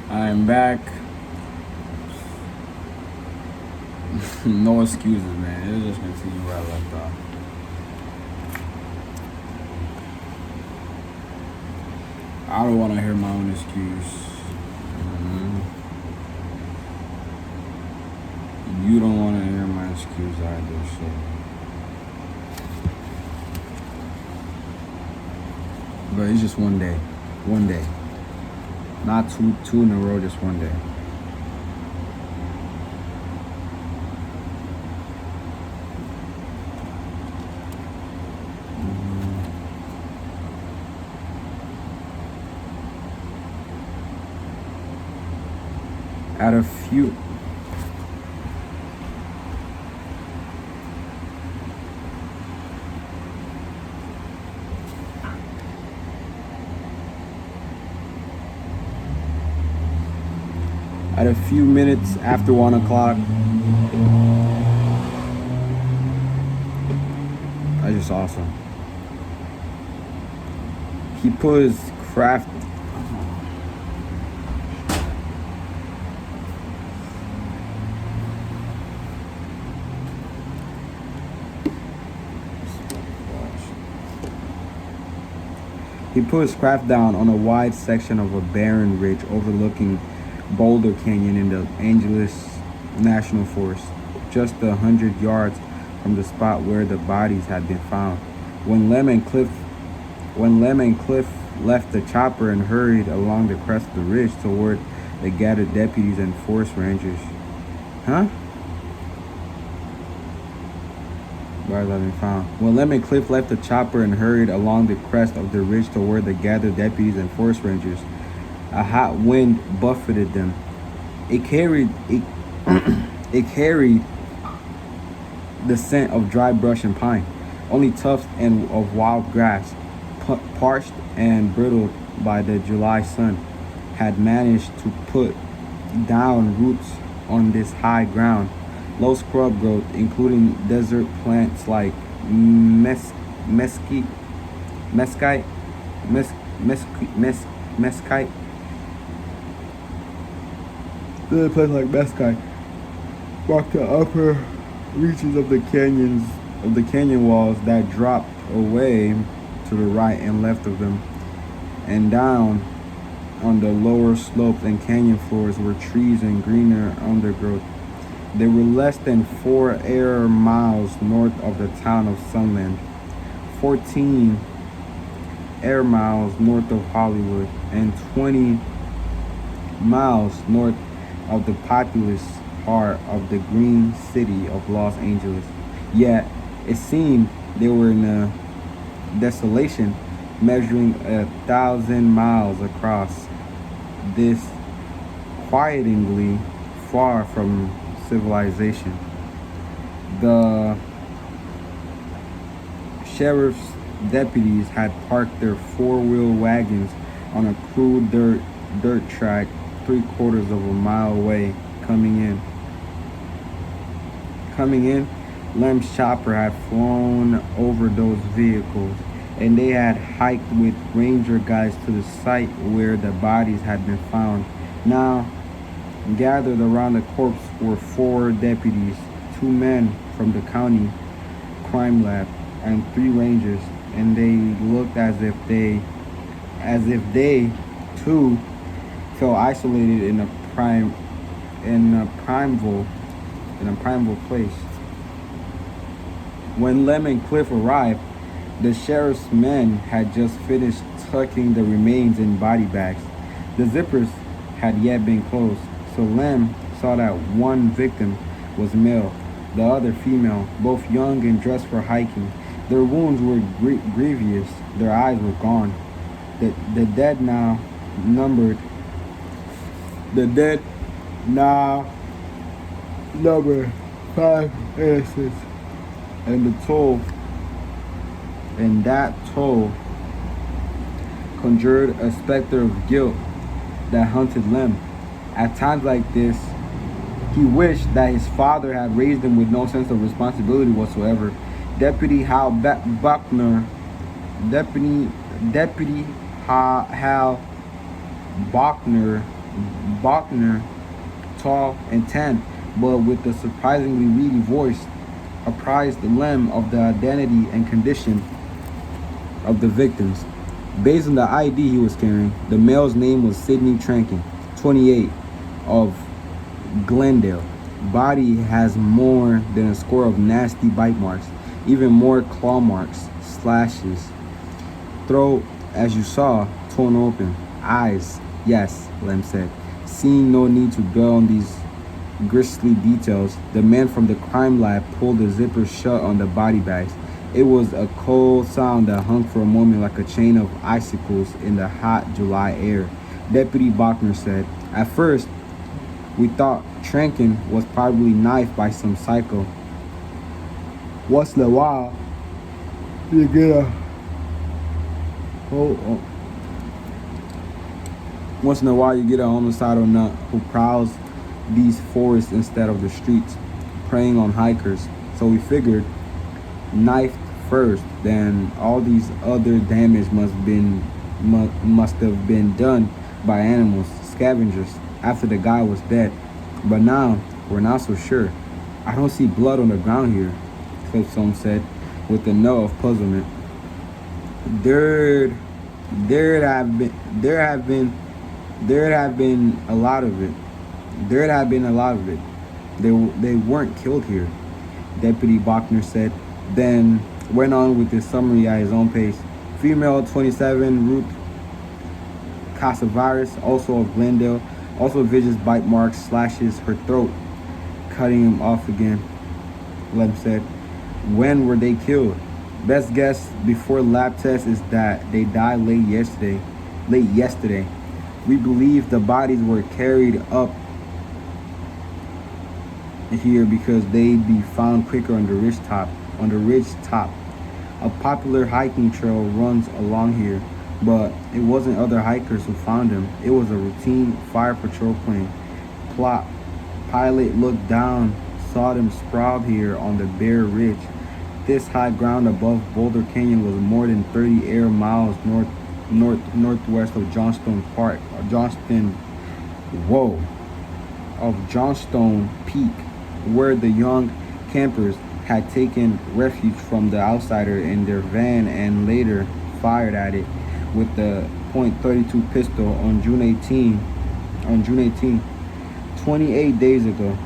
I'm back. No excuses, man. Let's just continue where I left off. I don't want to hear my own excuse. Mhm. You don't want to hear my excuse either, so. But it's just one day. One day. Not two in a row, just one day. At a few at a few minutes after 1 o'clock, that's just awesome. He put his craft. He put his craft down on a wide section of a barren ridge overlooking Boulder Canyon in the Angeles National Forest, just 100 yards from the spot where the bodies had been found. When Lem and Cliff left the chopper and hurried along the crest of the ridge toward the gathered deputies and forest rangers. Huh? Bodies had been found. When Lem and Cliff left the chopper and hurried along the crest of the ridge toward the gathered deputies and forest rangers, a hot wind buffeted them. It carried the scent of dry brush and pine. Only tufts and of wild grass, parched and brittled by the July sun, had managed to put down roots on this high ground. Low scrub growth, including desert plants like mesquite, mesquite. Desert plants like mesquite mark the upper reaches of the canyon walls that dropped away to the right and left of them, and down on the lower slopes and canyon floors were trees and greener undergrowth. They were less than 4 air miles north of the town of Sunland, 14 air miles north of Hollywood, and 20 miles north of the populous heart of the green city of Los Angeles. Yet, it seemed they were in a desolation measuring 1,000 miles across, this quietingly far from civilization. The sheriff's deputies had parked their four-wheel wagons on a crude dirt track 3/4 of a mile away. Coming in, Lem's chopper had flown over those vehicles, and they had hiked with ranger guides to the site where the bodies had been found. Now, gathered around the corpse were 4 deputies, 2 men from the county crime lab, and 3 rangers, and they looked as if they too felt isolated in a primeval place. When Lem and Cliff arrived, the sheriff's men had just finished tucking the remains in body bags. The zippers had yet been closed, so Lem saw that one victim was male, the other female, both young and dressed for hiking. Their wounds were grievous, their eyes were gone. The dead now numbered 5 innocents, and that toll conjured a specter of guilt that haunted Lem. At times like this, he wished that his father had raised him with no sense of responsibility whatsoever. Deputy Hal Buckner Bachner, tall and tan, but with a surprisingly reedy voice, apprised Lem of the identity and condition of the victims. Based on the ID he was carrying, the male's name was Sidney Trankin, 28, of Glendale. Body has more than a score of nasty bite marks, even more claw marks, slashes. Throat, as you saw, torn open. Eyes, yes, Lem said. Seeing no need to dwell on these grisly details, the man from the crime lab pulled the zipper shut on the body bags. It was a cold sound that hung for a moment like a chain of icicles in the hot July air. Deputy Bachner said, "At first, we thought Trankin was probably knifed by some psycho. Once in a while, you get a Once in a while, you get a homicidal nut who prowls these forests instead of the streets, preying on hikers. So we figured, knifed first, then all these other damage must have been done by animals, scavengers, after the guy was dead. But now we're not so sure. I don't see blood on the ground here," Clipstone said, with a note of puzzlement. There have been a lot of it. They weren't killed here," Deputy Bachner said, then went on with his summary at his own pace. Female 27, Ruth Casavaris, also of Glendale, also visits bite marks, slashes her throat, cutting him off again. Lem said, "When were they killed?" "Best guess before lab test is that they died late yesterday. We believe the bodies were carried up here because they'd be found quicker on the ridge top. A popular hiking trail runs along here, but it wasn't other hikers who found them. It was a routine fire patrol plane. Pilot looked down, saw them sprawled here on the bare ridge. This high ground above Boulder Canyon was more than 30 air miles northwest of Johnstone Peak, where the young campers had taken refuge from the outsider in their van and later fired at it with the .32 pistol on June 18, 28 days ago.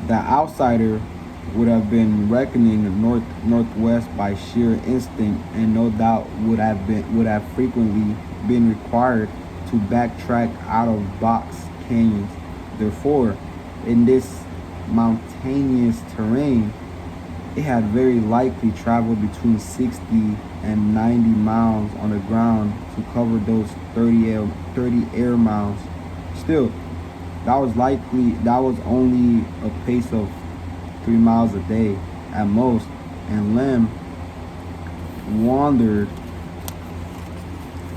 The outsider would have been reckoning northwest by sheer instinct, and no doubt would have frequently been required to backtrack out of box canyons. Therefore, in this mountainous terrain, it had very likely traveled between 60 and 90 miles on the ground to cover those 30 air miles. Still, that was only a pace of 3 miles a day at most, and Lem wondered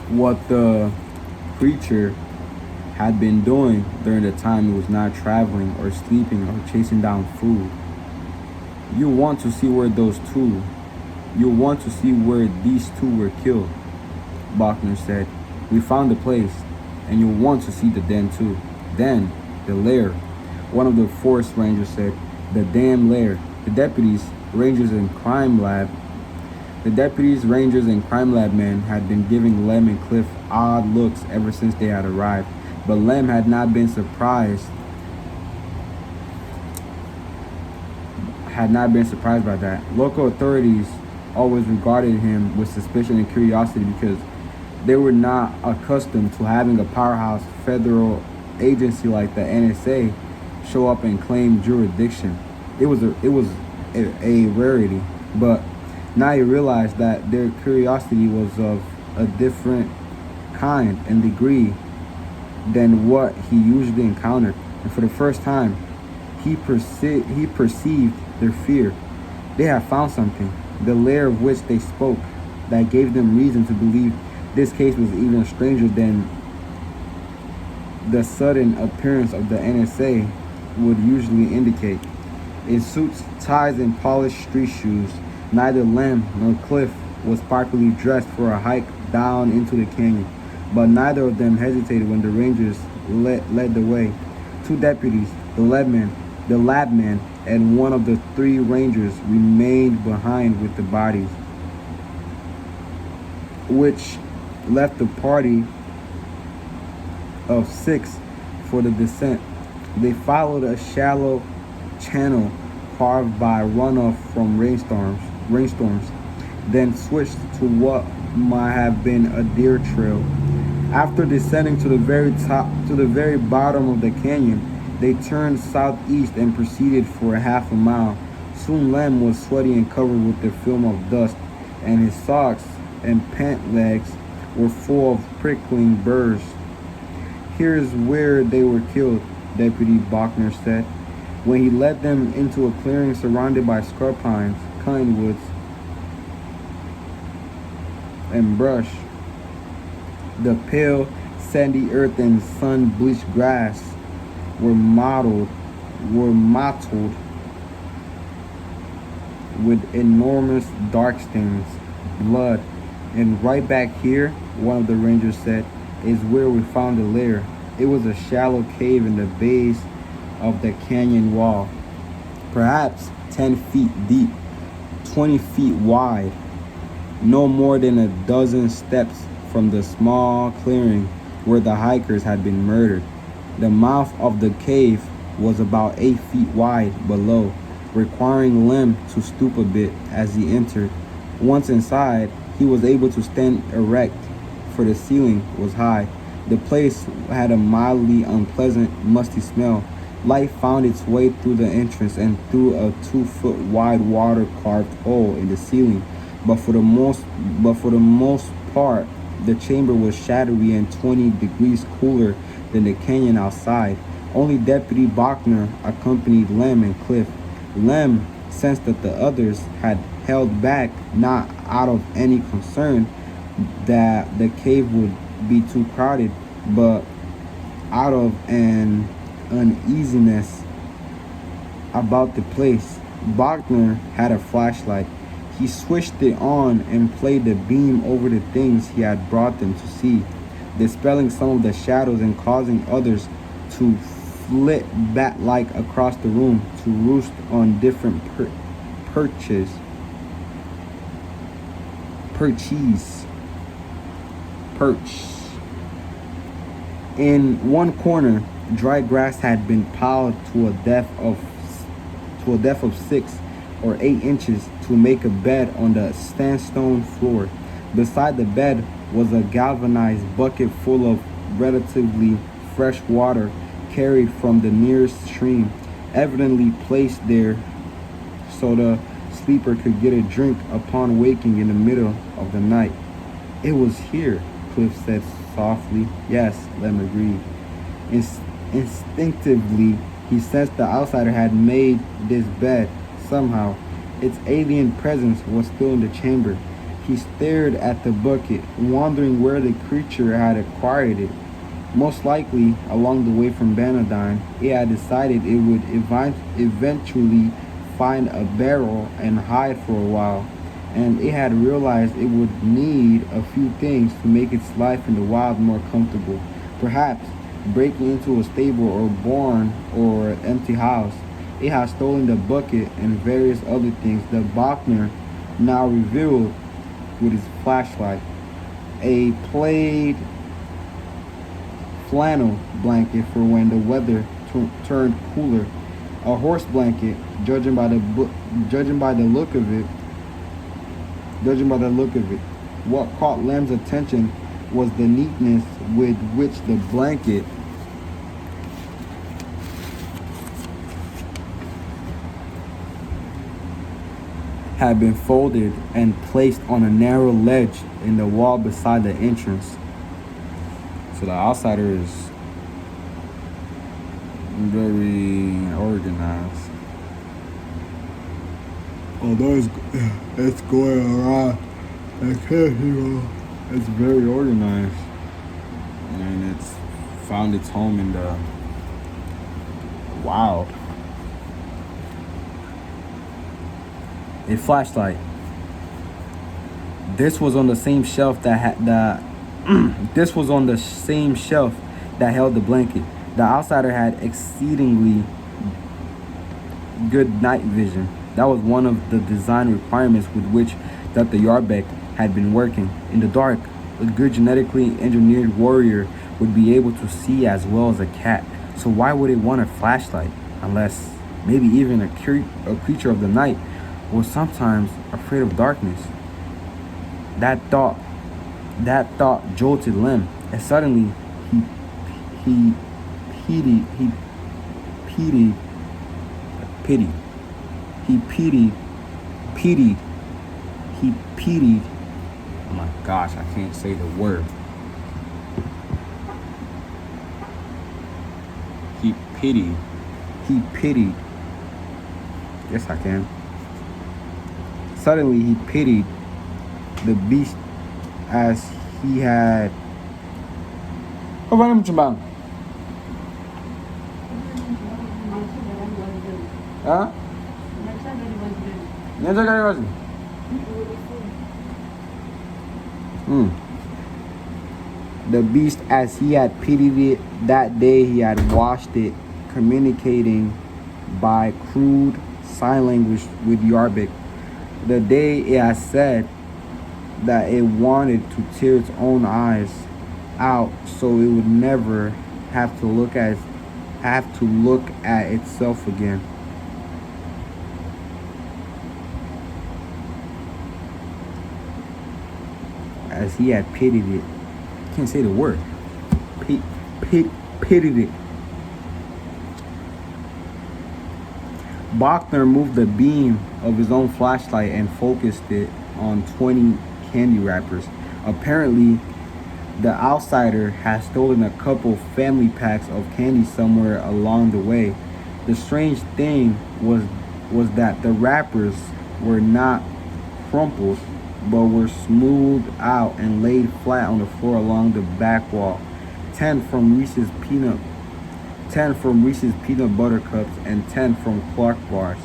what the creature had been doing during the time it was not traveling or sleeping or chasing down food. You want to see where these two were killed," Bachner said. "We found the place, and you'll want to see the den too." "Then, the lair," one of the forest rangers said. "The damn lair." The deputies, rangers, and crime lab men had been giving Lem and Cliff odd looks ever since they had arrived, but Lem had not been surprised by that. Local authorities always regarded him with suspicion and curiosity because they were not accustomed to having a powerhouse federal agency like the NSA show up and claim jurisdiction. It was a rarity, but now he realized that their curiosity was of a different kind and degree than what he usually encountered, and for the first time, he perceived their fear. They had found something. the lair of which they spoke, that gave them reason to believe this case was even stranger than the sudden appearance of the NSA would usually indicate. In suits, ties, and polished street shoes, neither Lem nor Cliff was properly dressed for a hike down into the canyon, but neither of them hesitated when the Rangers led the way. Two deputies, the lab man, and one of the three Rangers remained behind with the bodies, which left the party of 6 for the descent. They followed a shallow channel carved by runoff from rainstorms, then switched to what might have been a deer trail. After descending to the very bottom of the canyon, they turned southeast and proceeded for a half a mile. Soon Lem was sweaty and covered with the film of dust, and his socks and pant legs were full of prickling burrs. "Here's where they were killed," Deputy Bachner said, when he led them into a clearing surrounded by scrub pines, cottonwoods, and brush. The pale, sandy earth and sun-bleached grass were mottled with enormous dark stains, blood. "And right back here," one of the rangers said, "is where we found the lair. It was a shallow cave in the base of the canyon wall, perhaps 10 feet deep, 20 feet wide, no more than a dozen steps from the small clearing where the hikers had been murdered. The mouth of the cave was about 8 feet wide below, requiring Lem to stoop a bit as he entered. Once inside, he was able to stand erect, for the ceiling was high. The place had a mildly unpleasant, musty smell. Light found its way through the entrance and through a 2-foot wide water-carved hole in the ceiling, but for the most part, the chamber was shadowy and 20 degrees cooler than the canyon outside. Only Deputy Bachner accompanied Lem and Cliff. Lem sensed that the others had held back, not out of any concern that the cave would be too crowded, but out of an uneasiness about the place. Bachner had a flashlight. He switched it on and played the beam over the things he had brought them to see, dispelling some of the shadows and causing others to flit bat-like across the room to roost on different perches. In one corner, dry grass had been piled to a depth of 6 or 8 inches to make a bed on the sandstone floor. Beside the bed was a galvanized bucket full of relatively fresh water carried from the nearest stream, evidently placed there so the sleeper could get a drink upon waking in the middle of the night. "It was here," Cliff said softly. "Yes," Lem agreed. Instinctively, he sensed the outsider had made this bed. Somehow, its alien presence was still in the chamber. He stared at the bucket, wondering where the creature had acquired it. Most likely, along the way from Banadine, it had decided it would eventually find a barrel and hide for a while, and it had realized it would need a few things to make its life in the wild more comfortable. Perhaps breaking into a stable or barn or empty house. It had stolen the bucket and various other things that Bachner now revealed with his flashlight. A plaid flannel blanket for when the weather turned cooler. A horse blanket, judging by the look of it. What caught Lem's attention was the neatness with which the blanket had been folded and placed on a narrow ledge in the wall beside the entrance. So the outsider is very organized. although it's going around, it's very organized, and it's found its home in the wild. A flashlight. This was on the same shelf that had the. This was on the same shelf that held the blanket. The outsider had exceedingly good night vision. That was one of the design requirements with which Dr. Yarbeck had been working. In the dark, a good genetically engineered warrior would be able to see as well as a cat. So why would it want a flashlight? Unless maybe even a creature of the night was sometimes afraid of darkness. That thought jolted Lem, and suddenly he pitied. Oh my gosh, I can't say the word. He pitied. Yes, I can. Suddenly, he pitied the beast as he had. Oh, what am I about? Huh? The beast as he had pitied it that day, he had washed it, communicating by crude sign language with Yarbeck. The day it had said that it wanted to tear its own eyes out so it would never have to look at itself again. As he had pitied it. I can't say the word. Pitied it. Bachner moved the beam of his own flashlight and focused it on 20 candy wrappers. Apparently, the outsider had stolen a couple family packs of candy somewhere along the way. The strange thing was that the wrappers were not crumpled, but were smoothed out and laid flat on the floor along the back wall. 10 from Reese's peanut butter cups, and 10 from Clark bars.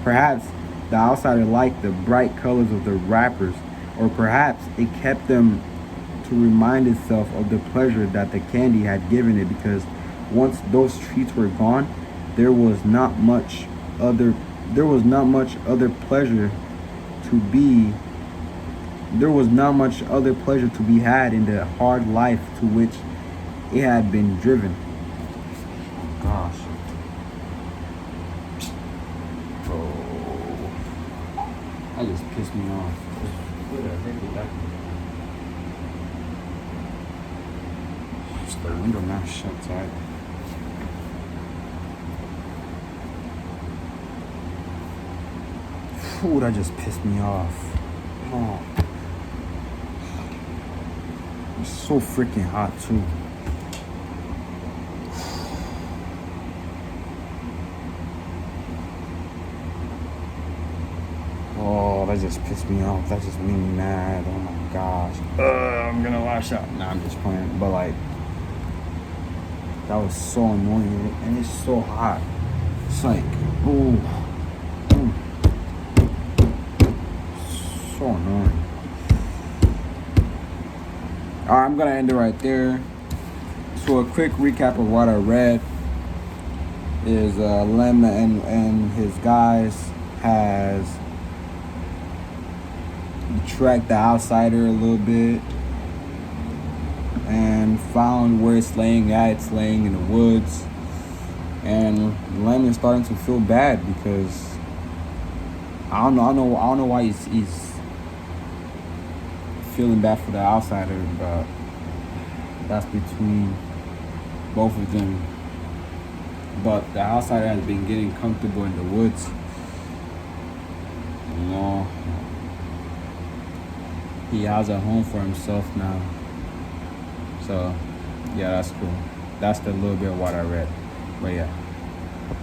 Perhaps the outsider liked the bright colors of the wrappers, or perhaps it kept them to remind itself of the pleasure that the candy had given it, because once those treats were gone, there was not much other pleasure to be had in the hard life to which it had been driven. Gosh. Oh, that just pissed me off. Just the window now shut tight. Ooh, that just pissed me off. Oh. It's so freaking hot too. Oh, that just pissed me off. That just made me mad. Oh my gosh. I'm gonna lash out. Nah, I'm just playing. But like, that was so annoying, and it's so hot. It's like, ooh. So annoying. Alright, I'm gonna end it right there. So a quick recap of what I read is Lem and his guys has tracked the outsider a little bit and found where it's laying at. It's laying in the woods, and Lem is starting to feel bad because I don't know why he's feeling bad for the outsider, but that's between both of them. But the outsider has been getting comfortable in the woods. You know, he has a home for himself now. So, yeah, that's cool. That's the little bit of what I read. But yeah.